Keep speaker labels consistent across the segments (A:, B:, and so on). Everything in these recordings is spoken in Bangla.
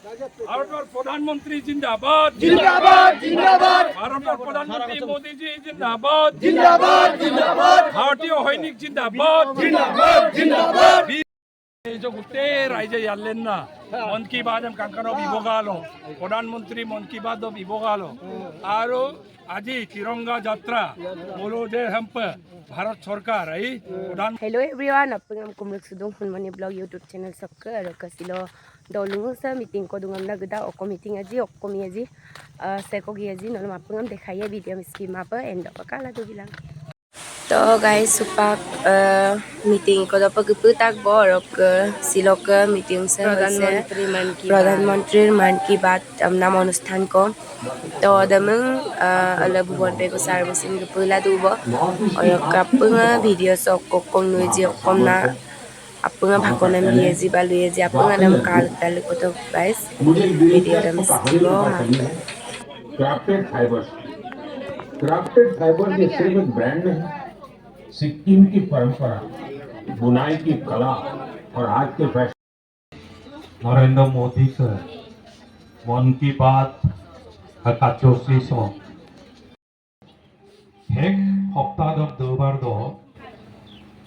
A: ভারতের প্রধানমন্ত্রী জিন্দাবাদ
B: জিন্দাবাদ জিন্দাবাদ
A: ভারতের প্রধানমন্ত্রী মোদীজি জিন্দাবাদ
B: জিন্দাবাদ জিন্দাবাদ
A: ভারতীয় সৈনিক জিন্দাবাদ
B: জিন্দাবাদ জিন্দাবাদ
A: এই যে গোটেই ৰাইজে ইয়ালেন না মন কি বাত কাংকানো বিভোগালো প্রধানমন্ত্রী মন কি বাত বিভোগালো আৰু আজি তিৰংগা যাত্ৰা বলো যে হেম্প ভারত সরকার এই প্রধান
C: Hello everyone, apung kumruk sudung hunmani blog YouTube channel sabke aro kasilo dolungu sa meeting ko dungam na geda oko meeting aji oko mi aji seko gi aji nolum apungam dekhaya video miski mapa end apa kala tu bilang to guys supak meeting ko dapat keputak borok silok meeting sa প্রধানমন্ত্রীর মান কি বাত নাম অনুষ্ঠান ko to dameng ala buwan pe ko sar mesin ke pula dubo oyo kapung video sok kokong nuji okom na apung bhakonam biezi baluezi apung adam kal tal ko to guys video dam skibo
D: crafted fibre ये सिर्फ एक ब्रांड नहीं, सिक्किम की परंपरा, बुनाई की कला और आज के फैशन।
E: नरेंद्र मोदी सर मन की बात काचोसी सो एक हफ्ता दोबार दो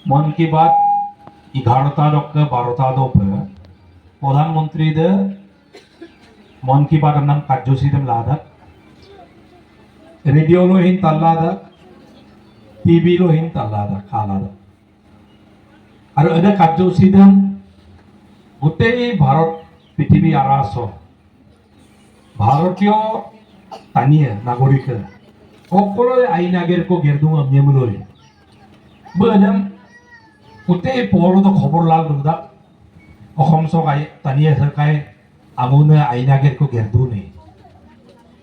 E: मन की बात 11 प्रधानमंत्री दे मन की बात नाम काचोसी दम लादा रेडियो लो हिन तल्लादा टीवी लो हिन तल्लादा खालादा और अने काचोसी दम গোটেই ভারত পৃথিবী আরাস ভারতীয় তানিয়ে নাগরিকে সকলোৱে আইন আগেৰকো গেৰদুং নিয়মলৈ বনাম গোটেই পৰদ খবৰ লাল দুদা অসম চৰকাৰে তানিয়ে চৰকাৰে আমুনে আইন আগেৰকো গেৰদু নে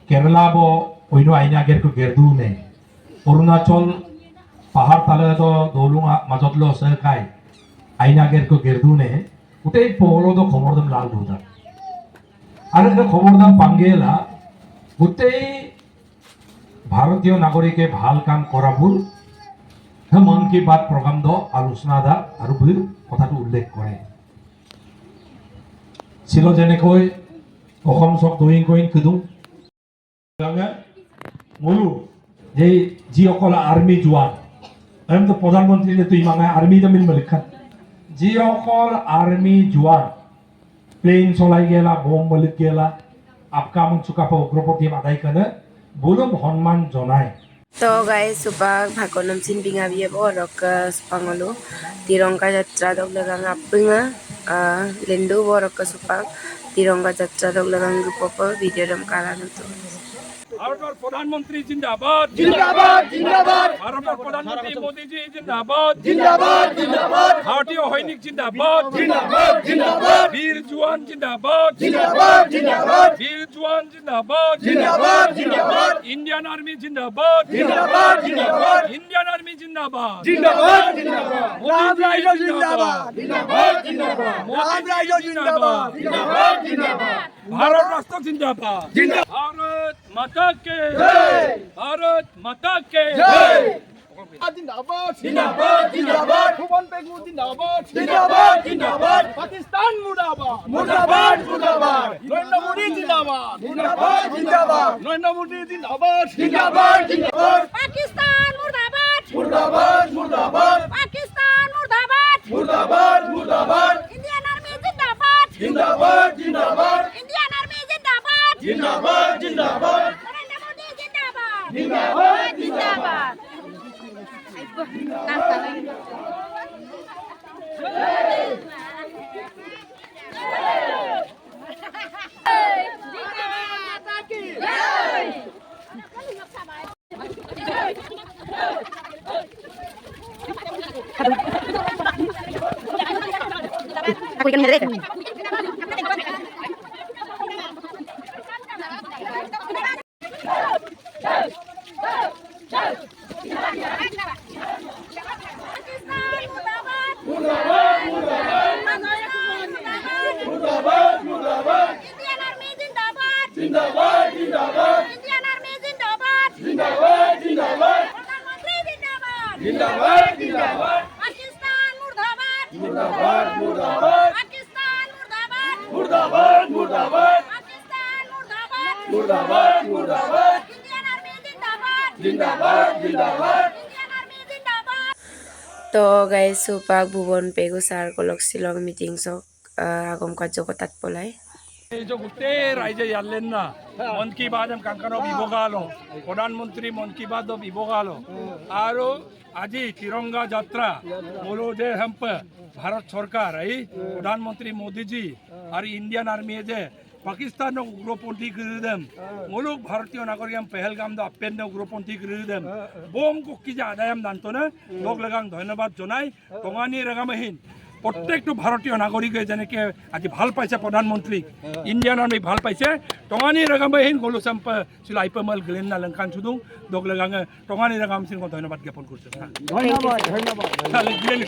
E: কেৰালা ব অন্য আইন আগেৰকো গেৰদু নে অৰুণাচল পাহাৰ তালে তো দৌলুঙা মাজত ল চৰকাৰে আইন আগেৰকো গেৰদু নে গোটেই পহলতো খবৰ দাম লাল দুটা আৰু এটা খবৰ দাম পাংগেলা গোটেই ভাৰতীয় নাগৰিকে ভাল কাম কৰাবোৰ মন কি বাত প্ৰগ্ৰাম দ আলোচনা দা আৰু বুৰ কথাটো উল্লেখ কৰে ছিল যেনেকৈ অসম চক দৈং কইন খুদুং ময়ো যে যিসকল আৰ্মি জোৱান তো প্ৰধানমন্ত্ৰী যে তুই মাঙাই আৰ্মি দামিল মালিক যিসকল আৰ্মি জোৱান প্লেন চলাই গেলা বম মালিক গেলা আপকামন চুকাপা উগ্ৰপন্থী আদায় কাৰণে বলুম সন্মান জনায়
C: to guys supak bhakonam sin binga biye borok supangolo tirongga jatra dok lagang apung lendu borok supak tirongga jatra dok lagang gupopo video dam kala to
A: ভারতের প্রধানমন্ত্রী জিন্দাবাদ
B: জিন্দাবাদ জিন্দাবাদ
A: ভারতের প্রধানমন্ত্রী মোদীজি জিন্দাবাদ
B: জিন্দাবাদ জিন্দাবাদ
A: ভারতীয় সৈনিক জিন্দাবাদ
B: জিন্দাবাদ জিন্দাবাদ
A: বীর জওয়ান জিন্দাবাদ
B: জিন্দাবাদ জিন্দাবাদ
A: বীর জওয়ান জিন্দাবাদ
B: জিন্দাবাদ জিন্দাবাদ
A: ইন্ডিয়ান আর্মি জিন্দাবাদ
B: জিন্দাবাদ জিন্দাবাদ
A: ইন্ডিয়ান আর্মি জিন্দাবাদ
B: জিন্দাবাদ জিন্দাবাদ রাম রাজ্য জিন্দাবাদ জিন্দাবাদ জিন্দাবাদ রাম রাজ্য জিন্দাবাদ জিন্দাবাদ জিন্দাবাদ
A: ভারত রাষ্ট্র জিন্দাবাদ ভারত মাতা কে
B: জয়
A: ভারত মাতা কে
B: জয়
F: जिंदाबाद
B: জিন্দাবাদ জিন্দাবাদ
F: भुवन पेगू जिंदाबाद
B: জিন্দাবাদ জিন্দাবাদ
F: पाकिस्तान मुर्दाबाद
B: মুর্দাবাদ মুর্দাবাদ
F: नरेंद्र मोदी जिंदाबाद
B: জিন্দাবাদ জিন্দাবাদ
F: नरेंद्र मोदी जिंदाबाद
B: জিন্দাবাদ জিন্দাবাদ
C: Pakistan murdabad
B: মুর্দাবাদ মুর্দাবাদ
C: Pakistan murdabad
B: মুর্দাবাদ মুর্দাবাদ
C: Indian Army zindabad
B: জিন্দাবাদ জিন্দাবাদ
C: Indian Army zindabad
B: জিন্দাবাদ জিন্দাবাদ
C: Narendra Modi zindabad
B: জিন্দাবাদ
C: zindabad Aku ikan mereka.
B: মুর্দাবাদ মুর্দাবাদ
C: Indian Army zindabad
B: জিন্দাবাদ জিন্দাবাদ
C: Indian Army zindabad
B: জিন্দাবাদ জিন্দাবাদ
C: Pradhanmantri zindabad
B: জিন্দাবাদ জিন্দাবাদ
C: Pakistan murdabad
B: মুর্দাবাদ মুর্দাবাদ
C: Pakistan murdabad
B: মুর্দাবাদ মুর্দাবাদ মুর্দাবাদ মুর্দাবাদ
G: ইন্ডিয়ান আর্মি জিন্দাবাদ
B: জিন্দাবাদ জিন্দাবাদ
G: ইন্ডিয়ান আর্মি জিন্দাবাদ
C: তো গাইজ সুপাক ভুৱন পেগু ছাৰ কলক শ্বিলং মিটিং চক আগম কাৰ্যক তাত পলাই
A: এই যে গোটেই ৰাইজে ইয়ালেন না মন কি বাত কাংকানো বিভোগালো প্ৰধানমন্ত্ৰী মন কি বাত বিভোগালো আৰু আজি তিৰংগা যাত্ৰা বলো যে হেম্প ভাৰত চৰকাৰ এই প্ৰধানমন্ত্ৰী মোদীজী আৰু ইণ্ডিয়ান আৰ্মিয়ে যে পাকিস্তানক উগ্ৰপন্থী কৰি দেম মুলুক ভাৰতীয় নাগৰিক পেহেলগাম আপ্যান্য উগ্ৰপন্থী কৰি দেম বোম কুকি যে আদায়াম দান্তনে লগ লগাং ধন্যবাদ জনাই টঙানী ৰেগামহীন প্ৰত্যেকটো ভাৰতীয় নাগৰিকে যেনেকৈ আজি ভাল পাইছে প্ৰধানমন্ত্ৰীক ইণ্ডিয়ান আৰ্মি ভাল পাইছে টঙানী ৰেগামহীন গলো চাম্প চিল আইপমল গ্লেন না লংখান চুদুং লগ লগাং টঙানী ৰেগাম সিং ধন্যবাদ জ্ঞাপন কৰিছে
B: ধন্যবাদ ধন্যবাদ
A: গ্লেন